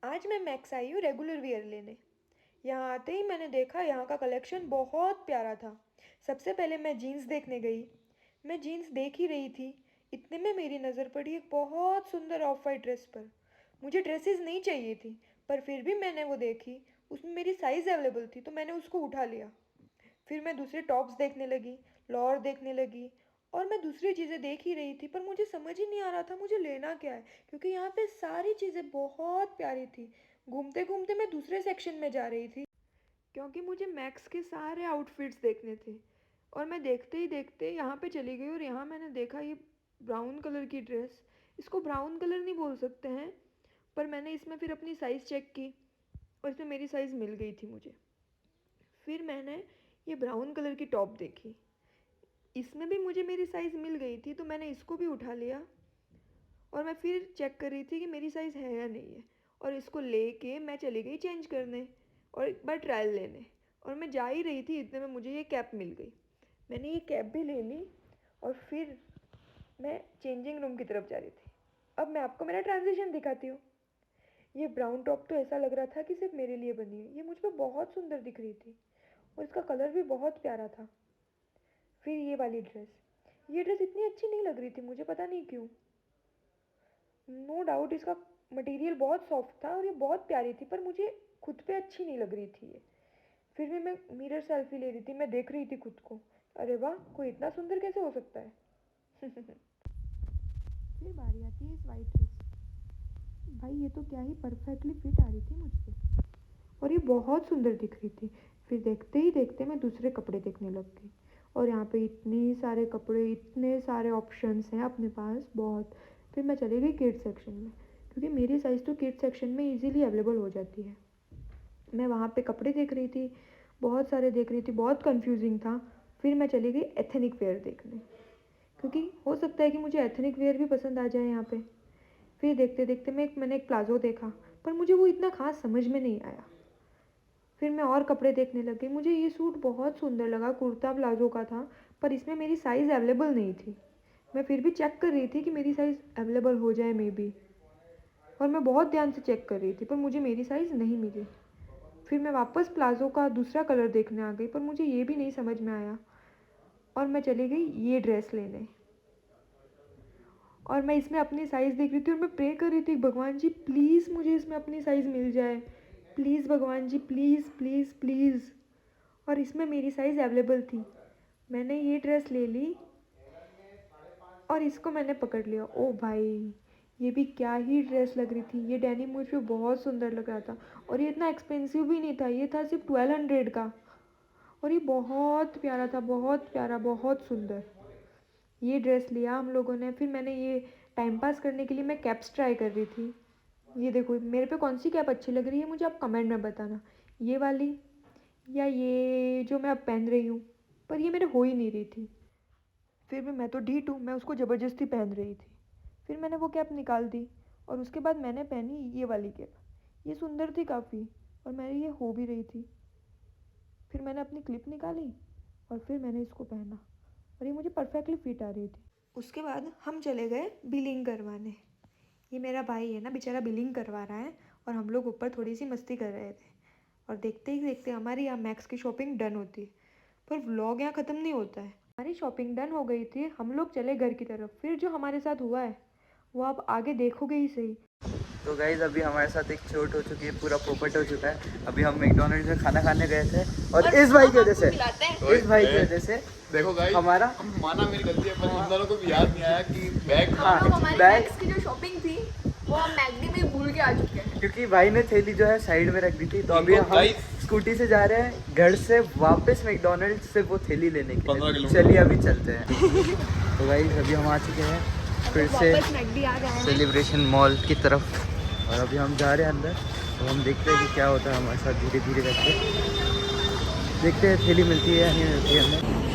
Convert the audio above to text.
आज मैं max I हूँ रेगुलर वियर लेने। यहाँ आते ही मैंने देखा यहाँ का कलेक्शन बहुत प्यारा था। सबसे पहले मैं जीन्स देखने गई। मैं जीन्स देख ही रही थी, इतने में मेरी नज़र पड़ी एक बहुत सुंदर ऑफ वाइट ड्रेस पर। मुझे ड्रेसेस नहीं चाहिए थी, पर फिर भी मैंने वो देखी, उसमें मेरी साइज़ अवेलेबल थी तो मैंने उसको उठा लिया। फिर मैं दूसरे टॉप्स देखने लगी, लोअर देखने लगी, और मैं दूसरी चीज़ें देख ही रही थी, पर मुझे समझ ही नहीं आ रहा था मुझे लेना क्या है, क्योंकि यहाँ पे सारी चीज़ें बहुत प्यारी थी। घूमते घूमते मैं दूसरे सेक्शन में जा रही थी, क्योंकि मुझे मैक्स के सारे आउटफिट्स देखने थे। और मैं देखते ही देखते यहाँ पे चली गई और यहाँ मैंने देखा ये ब्राउन कलर की ड्रेस। इसको ब्राउन कलर नहीं बोल सकते हैं, पर मैंने इसमें फिर अपनी साइज़ चेक की और इसमें मेरी साइज़ मिल गई थी मुझे। फिर मैंने ये ब्राउन कलर की टॉप देखी, इसमें भी मुझे मेरी साइज़ मिल गई थी तो मैंने इसको भी उठा लिया। और मैं फिर चेक कर रही थी कि मेरी साइज़ है या नहीं है, और इसको लेके मैं चली गई चेंज करने और एक बार ट्रायल लेने। और मैं जा ही रही थी, इतने में मुझे ये कैप मिल गई। मैंने ये कैप भी ले ली और फिर मैं चेंजिंग रूम की तरफ जा रही थी। अब मैं आपको मेरा ट्रांजिशन दिखाती हूँ। ये ब्राउन टॉप तो ऐसा लग रहा था कि सिर्फ मेरे लिए बनी है, ये मुझ पर बहुत सुंदर दिख रही थी और इसका कलर भी बहुत प्यारा था। फिर ये वाली ड्रेस, ये ड्रेस इतनी अच्छी नहीं लग रही थी मुझे, पता नहीं क्यों। नो डाउट इसका मटेरियल बहुत सॉफ्ट था और ये बहुत प्यारी थी, पर मुझे खुद पे अच्छी नहीं लग रही थी ये। फिर भी मैं मिरर सेल्फी ले रही थी, मैं देख रही थी खुद को, अरे वाह कोई इतना सुंदर कैसे हो सकता है। फिर बारी आती है इस वाइट ड्रेस। भाई ये तो क्या ही परफेक्टली फिट आ रही थी मुझ पे और ये बहुत सुंदर दिख रही थी। फिर देखते ही देखते मैं दूसरे कपड़े देखने लग गई और यहाँ पे इतने सारे कपड़े, इतने सारे ऑप्शंस हैं अपने पास, बहुत। फिर मैं चली गई किड्स सेक्शन में, क्योंकि मेरी साइज़ तो किड्स सेक्शन में इजीली अवेलेबल हो जाती है। मैं वहाँ पे कपड़े देख रही थी, बहुत सारे देख रही थी, बहुत कंफ्यूजिंग था। फिर मैं चली गई एथनिक वेयर देखने, क्योंकि हो सकता है कि मुझे एथनिक वेयर भी पसंद आ जाए यहाँ पे। फिर देखते देखते मैंने एक प्लाज़ो देखा, पर मुझे वो इतना ख़ास समझ में नहीं आया। फिर मैं और कपड़े देखने लगी, मुझे ये सूट बहुत सुंदर लगा, कुर्ता प्लाज़ो का था, पर इसमें मेरी साइज़ अवेलेबल नहीं थी। मैं फिर भी चेक कर रही थी कि मेरी साइज़ अवेलेबल हो जाए मे बी, और मैं बहुत ध्यान से चेक कर रही थी, पर मुझे मेरी साइज़ नहीं मिली। फिर मैं वापस प्लाज़ो का दूसरा कलर देखने आ गई, पर मुझे ये भी नहीं समझ में आया और मैं चली गई ये ड्रेस लेने। और मैं इसमें अपनी साइज़ देख रही थी और मैं प्रे कर रही थी, भगवान जी प्लीज़ मुझे इसमें अपनी साइज़ मिल जाए, प्लीज़ भगवान जी, प्लीज़ प्लीज़ प्लीज़। और इसमें मेरी साइज़ अवेलेबल थी। मैंने ये ड्रेस ले ली और इसको मैंने पकड़ लिया। ओ भाई, ये भी क्या ही ड्रेस लग रही थी, ये डेनिम मुझ पे बहुत सुंदर लग रहा था और ये इतना एक्सपेंसिव भी नहीं था, ये था सिर्फ 1200 का और ये बहुत प्यारा था, बहुत प्यारा, बहुत सुंदर। ये ड्रेस लिया हम लोगों ने। फिर मैंने ये टाइम पास करने के लिए मैं कैप्स ट्राई कर रही थी। ये देखो मेरे पे कौन सी कैप अच्छी लग रही है, मुझे आप कमेंट में बताना, ये वाली या ये जो मैं अब पहन रही हूँ, पर ये मेरे हो ही नहीं रही थी। फिर भी मैं तो ढीठ हूँ, मैं उसको ज़बरदस्ती पहन रही थी। फिर मैंने वो कैप निकाल दी और उसके बाद मैंने पहनी ये वाली कैप। ये सुंदर थी काफ़ी और मेरी ये हो भी रही थी। फिर मैंने अपनी क्लिप निकाली और फिर मैंने इसको पहना और ये मुझे परफेक्टली फिट आ रही थी। उसके बाद हम चले गए बिलिंग करवाने। ये मेरा भाई है ना, बेचारा बिलिंग करवा रहा है और हम लोग ऊपर थोड़ी सी मस्ती कर रहे थे। और देखते ही देखते हमारी यहाँ मैक्स की शॉपिंग डन होती है, पर व्लॉग यहाँ ख़त्म नहीं होता है। हमारी शॉपिंग डन हो गई थी, हम लोग चले घर की तरफ। फिर जो हमारे साथ हुआ है वो आप आगे देखोगे ही सही। तो गाइज़ अभी हमारे साथ एक चोट हो चुकी है, पूरा पोपट हो चुका है। अभी हम मैकडॉनल्ड्स में खाना खाने गए थे और इस भाई की वजह से, देखो गाइस हमारा माना मेरी गलती है, पर इन दोनों को भी याद नहीं आया कि बैग, हाँ बैग की जो शॉपिंग थी वो हम मैगडी में भूल के आ चुके हैं, क्योंकि भाई ने थैली जो है साइड में रख दी थी। तो अभी हम स्कूटी से जा रहे हैं घर से वापस मैकडॉनल्ड्स से वो थैली लेने के लिए। चलिए अभी चलते हैं। तो गाइस अभी हम आ चुके हैं फिर से सेलिब्रेशन मॉल की तरफ और अभी हम जा रहे हैं अंदर। तो हम देखते हैं कि क्या होता है हमारे साथ, धीरे धीरे करके देखते हैं थैली मिलती है या नहीं मिलती है हमें।